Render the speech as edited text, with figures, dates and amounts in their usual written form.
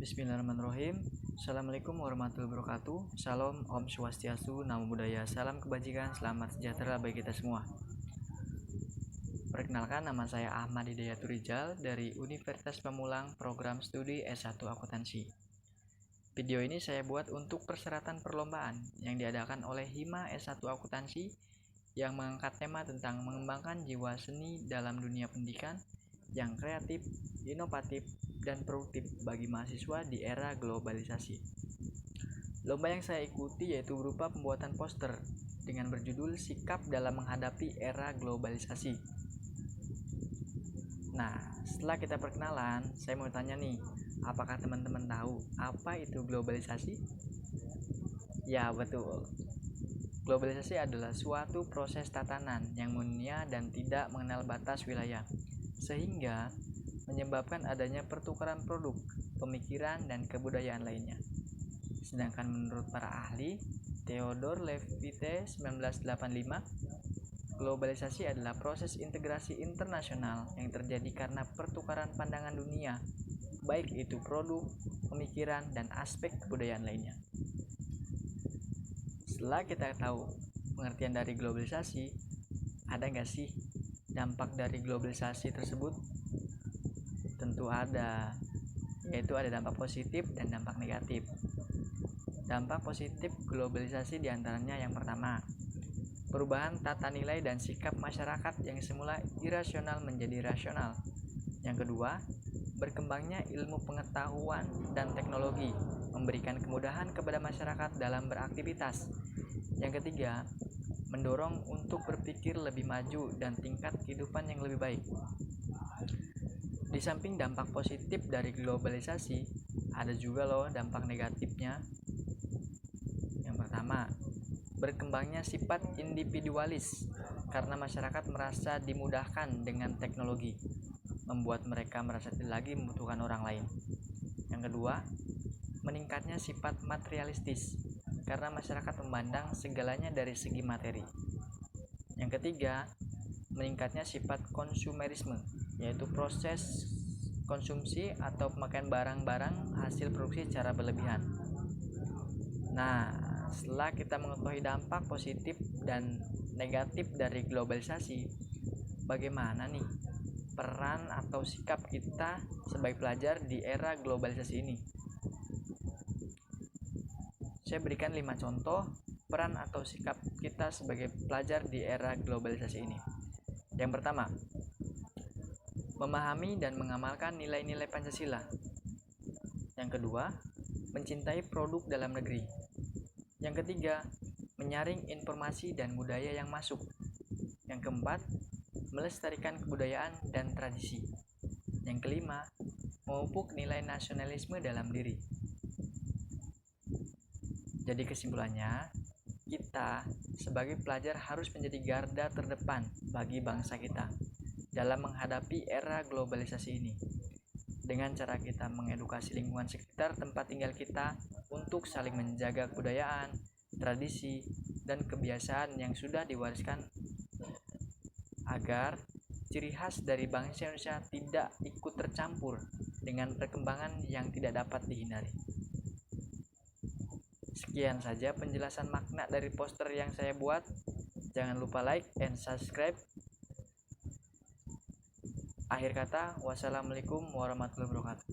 Bismillahirrahmanirrahim. Assalamualaikum warahmatullahi wabarakatuh. Salam, Om Swastiastu, Namo Buddhaya, salam kebajikan, selamat sejahtera bagi kita semua. Perkenalkan, nama saya Ahmad Hidayatul Rijal dari Universitas Pamulang, program studi S1 Akuntansi. Video ini saya buat untuk persyaratan perlombaan yang diadakan oleh Hima S1 Akuntansi yang mengangkat tema tentang mengembangkan jiwa seni dalam dunia pendidikan yang kreatif, inovatif, dan produktif bagi mahasiswa di era globalisasi. Lomba yang saya ikuti yaitu berupa pembuatan poster dengan berjudul Sikap dalam Menghadapi Era Globalisasi. Nah, setelah kita perkenalan, saya mau tanya nih, apakah teman-teman tahu apa itu globalisasi? Ya, betul. Globalisasi adalah suatu proses tatanan yang mendunia dan tidak mengenal batas wilayah, sehingga menyebabkan adanya pertukaran produk, pemikiran, dan kebudayaan lainnya. Sedangkan menurut para ahli, Theodore Levitt 1985, globalisasi adalah proses integrasi internasional yang terjadi karena pertukaran pandangan dunia, baik itu produk, pemikiran, dan aspek kebudayaan lainnya. Setelah kita tahu pengertian dari globalisasi, ada nggak sih dampak dari globalisasi tersebut? Tentu ada, yaitu ada dampak positif dan dampak negatif. Dampak positif globalisasi diantaranya yang pertama, perubahan tata nilai dan sikap masyarakat yang semula irasional menjadi rasional. Yang kedua, berkembangnya ilmu pengetahuan dan teknologi memberikan kemudahan kepada masyarakat dalam beraktivitas. Yang ketiga, mendorong untuk berpikir lebih maju dan tingkat kehidupan yang lebih baik. Di samping dampak positif dari globalisasi, ada juga loh dampak negatifnya. Yang pertama, berkembangnya sifat individualis karena masyarakat merasa dimudahkan dengan teknologi, membuat mereka merasa tidak lagi membutuhkan orang lain. Yang kedua, meningkatnya sifat materialistis karena masyarakat memandang segalanya dari segi materi. Yang ketiga, meningkatnya sifat konsumerisme, yaitu proses konsumsi atau pemakaian barang-barang hasil produksi secara berlebihan. Nah, setelah kita mengetahui dampak positif dan negatif dari globalisasi, bagaimana nih peran atau sikap kita sebagai pelajar di era globalisasi ini? Saya berikan 5 contoh peran atau sikap kita sebagai pelajar di era globalisasi ini. Yang pertama, memahami dan mengamalkan nilai-nilai Pancasila. Yang kedua, mencintai produk dalam negeri. Yang ketiga, menyaring informasi dan budaya yang masuk. Yang keempat, melestarikan kebudayaan dan tradisi. Yang kelima, memupuk nilai nasionalisme dalam diri. Jadi kesimpulannya, kita sebagai pelajar harus menjadi garda terdepan bagi bangsa kita dalam menghadapi era globalisasi ini. Dengan cara kita mengedukasi lingkungan sekitar tempat tinggal kita untuk saling menjaga kebudayaan, tradisi, dan kebiasaan yang sudah diwariskan agar ciri khas dari bangsa Indonesia tidak ikut tercampur dengan perkembangan yang tidak dapat dihindari. Sekian saja penjelasan makna dari poster yang saya buat. Jangan lupa like and subscribe. Akhir kata, wassalamualaikum warahmatullahi wabarakatuh.